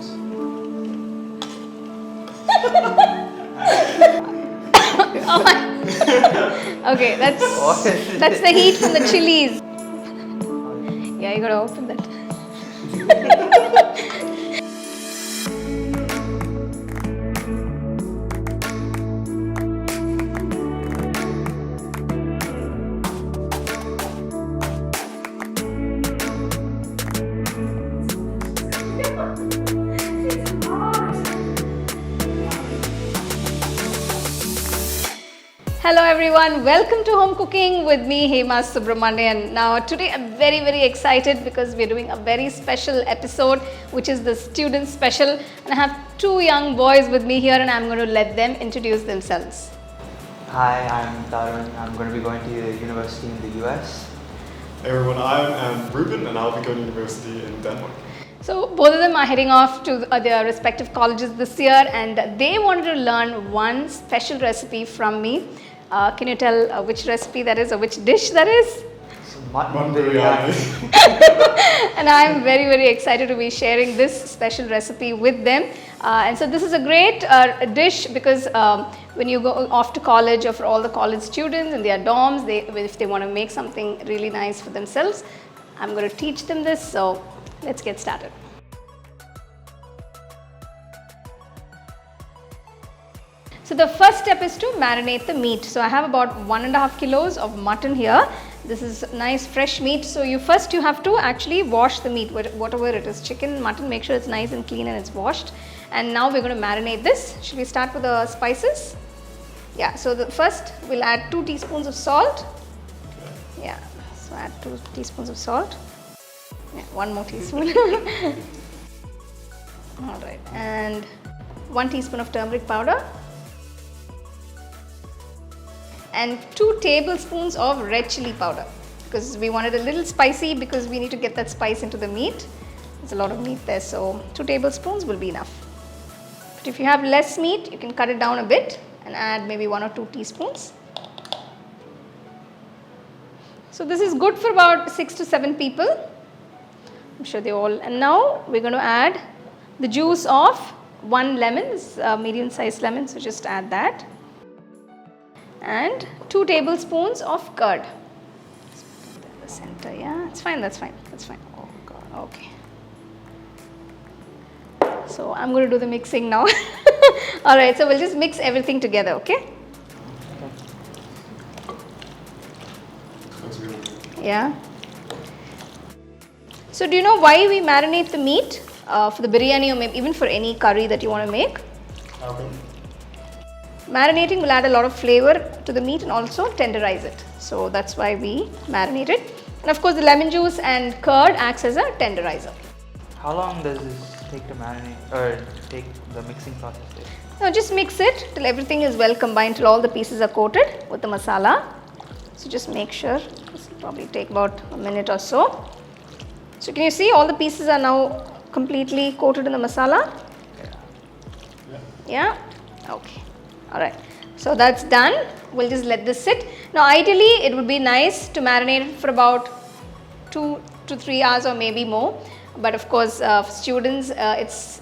sauce. Oh my. Okay, that's the heat from the chilies. Yeah, you gotta open that. Hello everyone, welcome to Home Cooking with me, Hema Subramanian. Now today I'm very excited because we're doing a very special episode, which is the student special, and I have two young boys with me here and I'm going to let them introduce themselves. Hi, I'm Tarun. I'm going to be going to university in the US. Hey everyone, I'm Ruben and I'll be going to university in Denmark. So both of them are heading off to their respective colleges this year and they wanted to learn one special recipe from me. Can you tell which recipe that is or which dish that is? Mutton Biryani. And I'm very excited to be sharing this special recipe with them. And so this is a great dish because when you go off to college or for all the college students in their dorms, if they want to make something really nice for themselves, I'm going to teach them this. So let's get started. So the first step is to marinate the meat. So I have about 1.5 kilos of mutton here. This is nice fresh meat. So you have to actually wash the meat, whatever it is, chicken, mutton, make sure it's nice and clean and it's washed. And now we're going to marinate this. Should we start with the spices? Yeah, so first we'll add 2 teaspoons of salt. Yeah, so add 2 teaspoons of salt. Yeah, 1 more teaspoon. Alright, and 1 teaspoon of turmeric powder. And 2 tablespoons of red chilli powder because we want it a little spicy because we need to get that spice into the meat. There's a lot of meat there, so 2 tablespoons will be enough. But if you have less meat, you can cut it down a bit and add maybe 1 or 2 teaspoons. So this is good for about 6 to 7 people. I'm sure they all. And now we're going to add the juice of 1 lemon, medium-sized lemon. So just add that. And 2 tablespoons of curd. Let's put it in the center. Yeah, it's fine. That's fine. Oh God. Okay. So I'm going to do the mixing now. All right. So we'll just mix everything together. Okay. That's good. Yeah. So do you know why we marinate the meat for the biryani or maybe even for any curry that you want to make? Okay. Marinating will add a lot of flavor to the meat and also tenderize it. So that's why we marinate it. And of course the lemon juice and curd acts as a tenderizer. How long does this take to marinate or take the mixing process? Now just mix it till everything is well combined, till all the pieces are coated with the masala. So just make sure, this will probably take about a minute or so. So can you see all the pieces are now completely coated in the masala? Yeah? Okay. Alright, so that's done. We'll just let this sit. Now ideally it would be nice to marinate it for about 2 to 3 hours or maybe more. But of course for students it's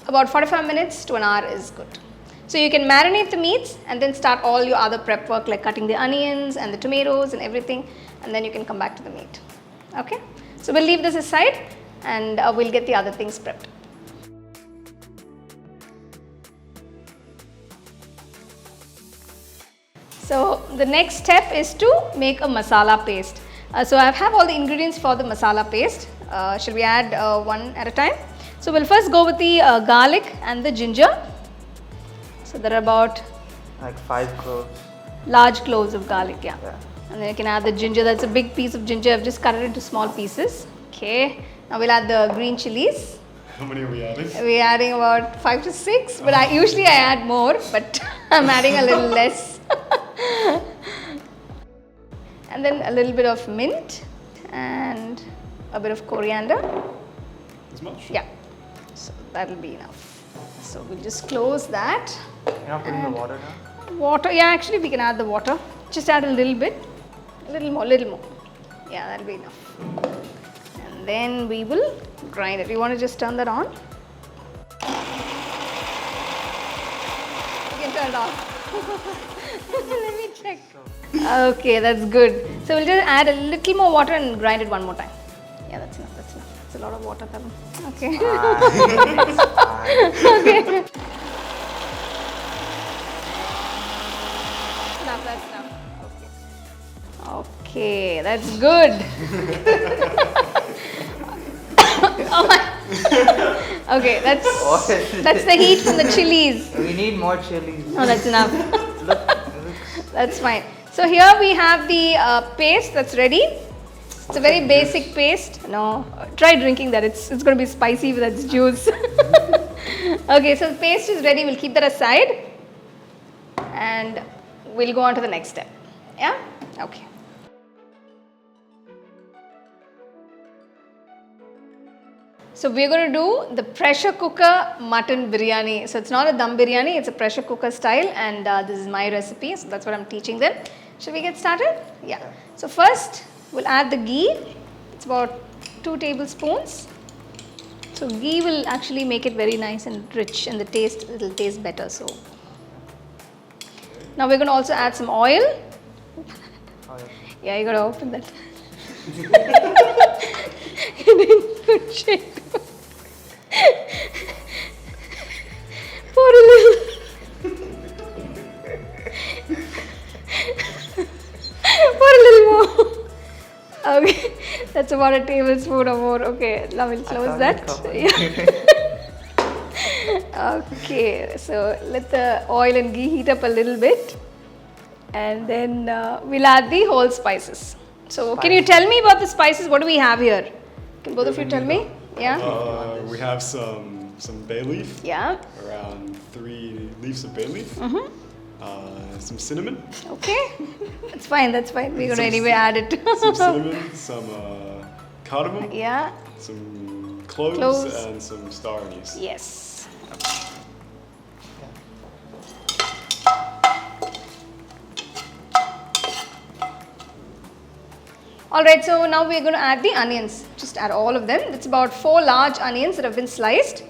about 45 minutes to an hour is good. So you can marinate the meats and then start all your other prep work like cutting the onions and the tomatoes and everything, and then you can come back to the meat. Okay, so we'll leave this aside and we'll get the other things prepped. So the next step is to make a masala paste. So I have all the ingredients for the masala paste. Shall we add one at a time? So we'll first go with the garlic and the ginger. So there are about Like 5 cloves. large cloves of garlic, yeah. Yeah. And then you can add the ginger. That's a big piece of ginger. I've just cut it into small pieces. Okay. Now we'll add the green chilies. How many are we adding? We're adding about 5 to 6, but usually I add more, but I'm adding a little less. And then a little bit of mint and a bit of coriander. As much? Yeah, so that'll be enough. So we'll just close that. You're not putting the water now? Water, yeah, actually we can add the water. Just add a little bit, a little more. Yeah, that'll be enough. And then we will grind it. You want to just turn that on? it turned off. Let me check. Okay, that's good. So we'll just add a little more water and grind it one more time. Yeah, that's enough. That's enough. It's a lot of water, Tarun. Okay. Okay. Enough, that's enough. Okay, that's good. Oh my. Okay, that's the heat from the chilies. We need more chilies. No, that's enough. Look. That's fine. So here we have the paste that's ready. It's a very basic paste. No, try drinking that. It's going to be spicy with its juice. Okay, so the paste is ready. We'll keep that aside. And we'll go on to the next step. Yeah? Okay. So we're going to do the pressure cooker mutton biryani. So it's not a dum biryani, it's a pressure cooker style, and this is my recipe, so that's what I'm teaching them. Should we get started? Yeah. So first we'll add the ghee. It's about 2 tablespoons. So ghee will actually make it very nice and rich, and the taste, it'll taste better. So now we're going to also add some oil. Yeah, you got to open that. You're in good shape. Pour a little. Pour a little more. Okay, that's about a tablespoon or more. Okay, now we'll close that. Yeah. Okay, so let the oil and ghee heat up a little bit, and then we'll add the whole spices. So can you tell me about the spices? What do we have here? Can both of you tell me? Yeah. We have some bay leaf. Yeah. Around 3 leaves of bay leaf. Some cinnamon. Okay. That's fine. That's fine. We're gonna anyway add it. Some cinnamon, some cardamom. Yeah. Some cloves, and some star anise. Yes. Alright, so now we're going to add the onions. Just add all of them. It's about 4 large onions that have been sliced.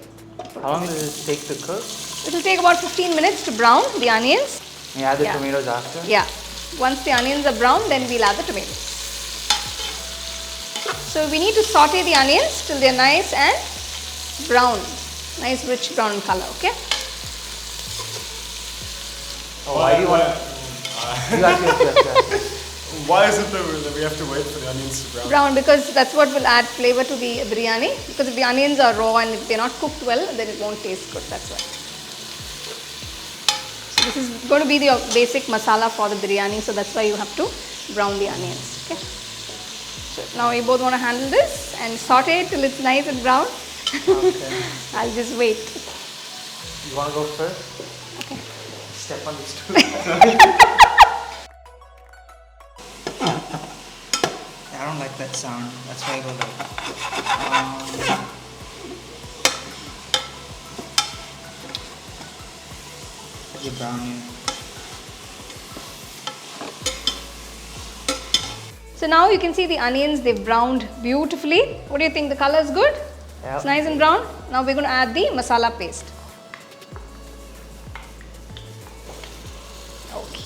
How long does it take to cook? It will take about 15 minutes to brown the onions. You add the tomatoes after? Yeah. Once the onions are brown, then we'll add the tomatoes. So we need to saute the onions till they're nice and brown. Nice rich brown in color, okay? Oh, why do you want to... Why is it that we have to wait for the onions to brown? Brown, because that's what will add flavor to the biryani. Because if the onions are raw and if they're not cooked well, then it won't taste good. That's why. So this is going to be the basic masala for the biryani. So that's why you have to brown the onions. Okay. So now we both want to handle this and saute it till it's nice and brown. Okay. I'll just wait. You want to go first? Okay. Step on the stool. I don't like that sound. That's why I go like. You brown it. So now you can see the onions, they've browned beautifully. What do you think? The color is good? Yep. It's nice and brown. Now we're going to add the masala paste. Okay.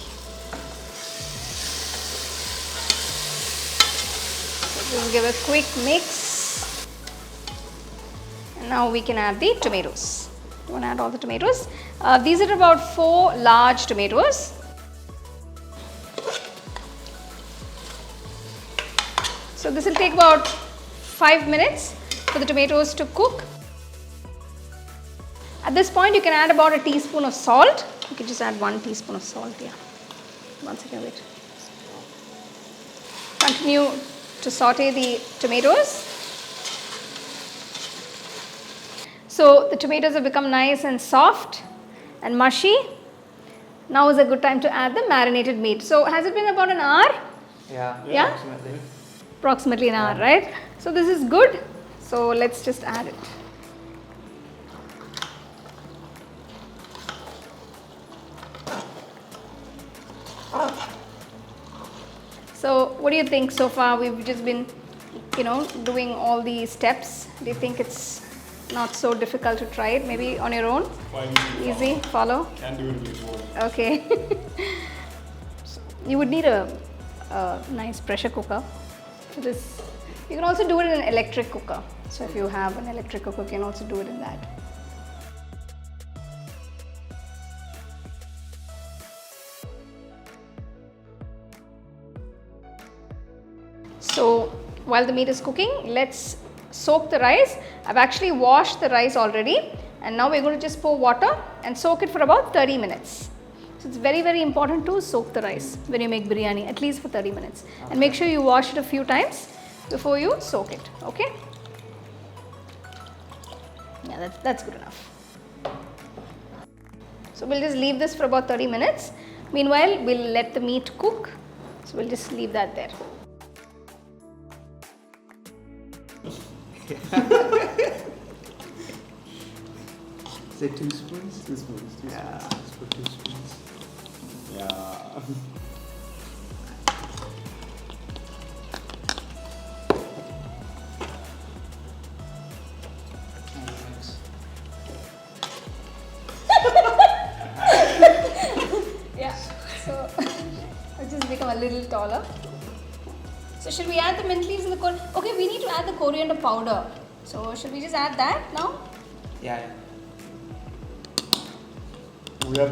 So just give a quick mix. And now we can add the tomatoes. You want to add all the tomatoes? These are about 4 large tomatoes. So this will take about 5 minutes for the tomatoes to cook. At this point you can add about a teaspoon of salt. You can just add 1 teaspoon of salt, yeah. 1 second, wait. Continue to saute the tomatoes. So the tomatoes have become nice and soft and mushy. Now is a good time to add the marinated meat. So has it been about an hour? Yeah. Approximately. Approximately an hour, right? So this is good. So let's just add it. So what do you think so far? We've just been, doing all the steps. Do you think it's not so difficult to try it. Maybe on your own. Quite Easy, follow. Can do it before. Okay. You would need a nice pressure cooker for this. You can also do it in an electric cooker. So if you have an electric cooker, you can also do it in that. So while the meat is cooking, let's soak the rice. I've actually washed the rice already, and now we're going to just pour water and soak it for about 30 minutes. So it's very, very important to soak the rice when you make biryani, at least for 30 minutes. And make sure you wash it a few times before you soak it, okay? Yeah, that's good enough. So we'll just leave this for about 30 minutes. Meanwhile, we'll let the meat cook. So we'll just leave that there. Is it 2 spoons? 2 spoons. Yeah, let's put 2 spoons. Yeah. Yeah, so I'll just become a little taller. So should we add the mint leaves in the coriander? Okay, we need to add the coriander powder. So should we just add that now? Yeah. We are.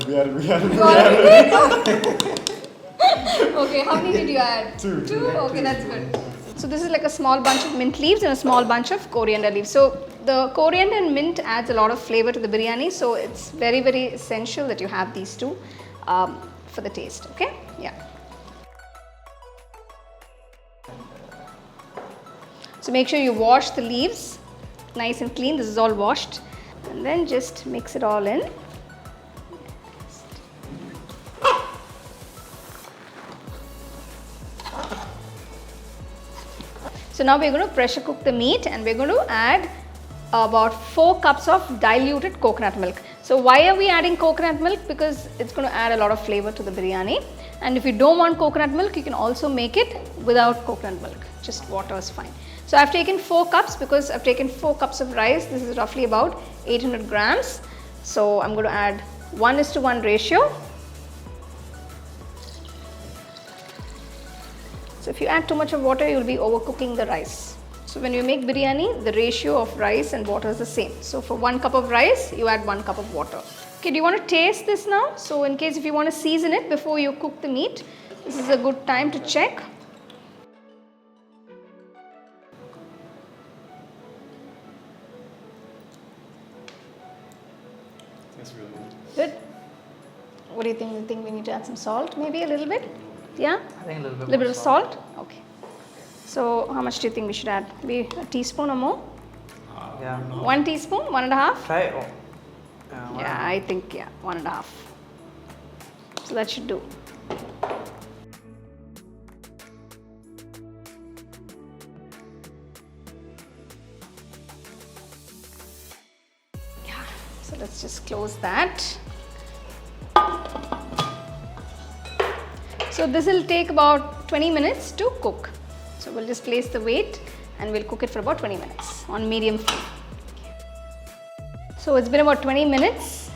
Okay, how many did you add? 2. Two? Okay, that's good. So this is like a small bunch of mint leaves and a small bunch of coriander leaves. So the coriander and mint adds a lot of flavor to the biryani. So it's very, very essential that you have these two for the taste. Okay? Yeah. So make sure you wash the leaves nice and clean. This is all washed. And then just mix it all in. So now we're going to pressure cook the meat, and we're going to add about 4 cups of diluted coconut milk. So why are we adding coconut milk? Because it's going to add a lot of flavor to the biryani. And if you don't want coconut milk, you can also make it without coconut milk. Just water is fine. So I've taken 4 cups because I've taken 4 cups of rice. This is roughly about 800 grams. So I'm going to add 1:1 ratio. So if you add too much of water, you'll be overcooking the rice. So when you make biryani, the ratio of rice and water is the same. So for 1 cup of rice, you add 1 cup of water. Okay, do you want to taste this now? So in case if you want to season it before you cook the meat, this is a good time to check. That's really good. Good. What do you think? You think we need to add some salt? Maybe a little bit? Yeah? I think a little bit Little more bit of salt? Okay. So how much do you think we should add? Maybe a teaspoon or more? Yeah. 1 teaspoon? 1.5? Try it. Yeah, I think 1.5. So that should do. Yeah, so let's just close that. So this will take about 20 minutes to cook. So we'll just place the weight and we'll cook it for about 20 minutes on medium flame. So it's been about 20 minutes.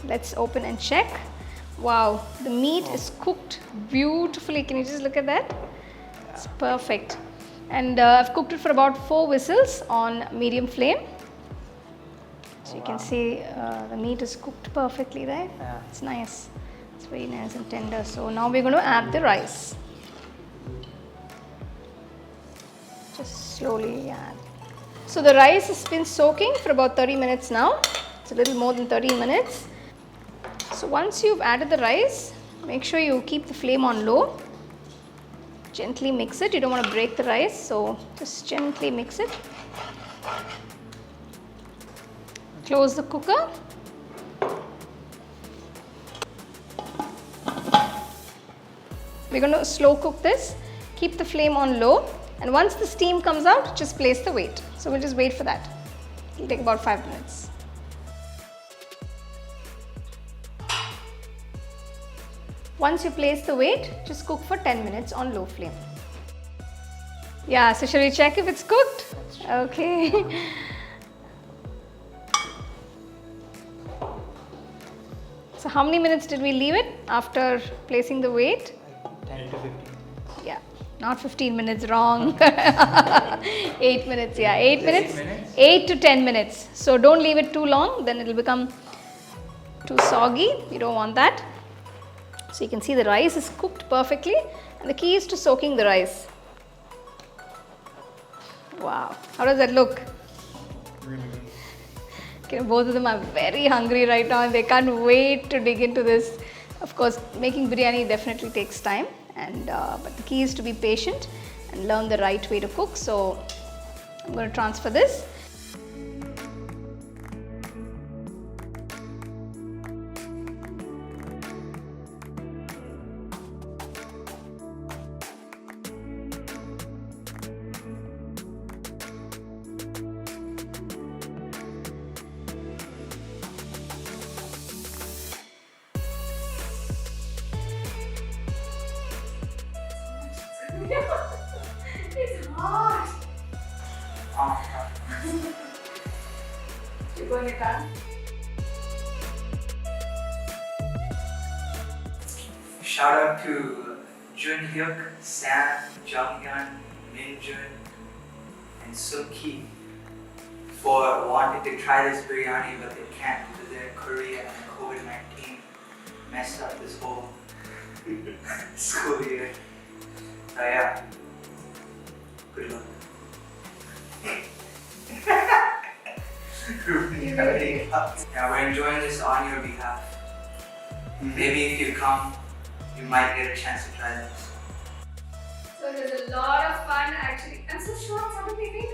Let's open and check. Wow, the meat is cooked beautifully. Can you just look at that? It's perfect. And I've cooked it for about 4 whistles on medium flame. So you can see the meat is cooked perfectly, right? Yeah. It's nice. It's very nice and tender. So now we're going to add the rice. Just slowly add. So the rice has been soaking for about 30 minutes now. It's a little more than 30 minutes. So once you've added the rice, make sure you keep the flame on low. Gently mix it. You don't want to break the rice, so just gently mix it. Close the cooker. We're going to slow cook this. Keep the flame on low. And once the steam comes out, just place the weight. So we'll just wait for that. It'll take about 5 minutes. Once you place the weight, just cook for 10 minutes on low flame. Yeah, so shall we check if it's cooked? Okay. So how many minutes did we leave it after placing the weight? Like 10 to 15. Yeah, not 15 minutes, wrong. 8 minutes, yeah, 8 minutes. 8 to 10 minutes. So don't leave it too long, then it will become too soggy. You don't want that. So you can see the rice is cooked perfectly, and the key is to soaking the rice. Wow, how does that look? Really good. Okay, both of them are very hungry right now and they can't wait to dig into this. Of course, making biryani definitely takes time, and but the key is to be patient and learn the right way to cook. So I'm going to transfer this. It's hot. You're going to cut. Shout out to Jun Hyuk, Sam, Jonghyun, Minjun, and Suki for wanting to try this biryani, but they can't because they're in Korea and COVID-19 messed up this whole school year. So yeah, good luck. Yeah, we're enjoying this on your behalf. Maybe if you come, you might get a chance to try this. So it was a lot of fun actually. I'm so short, suddenly.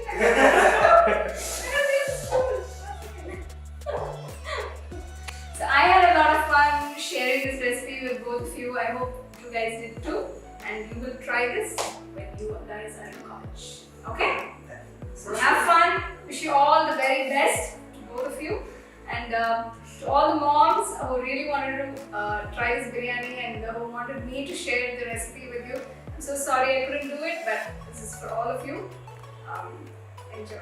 So I had a lot of fun sharing this recipe with both of you. I hope you guys did too. And you will try this when you guys are in college. Okay? So have fun. Wish you all the very best, both of you. And to all the moms who really wanted to try this biryani and who wanted me to share the recipe with you. I'm so sorry I couldn't do it, but this is for all of you. Enjoy.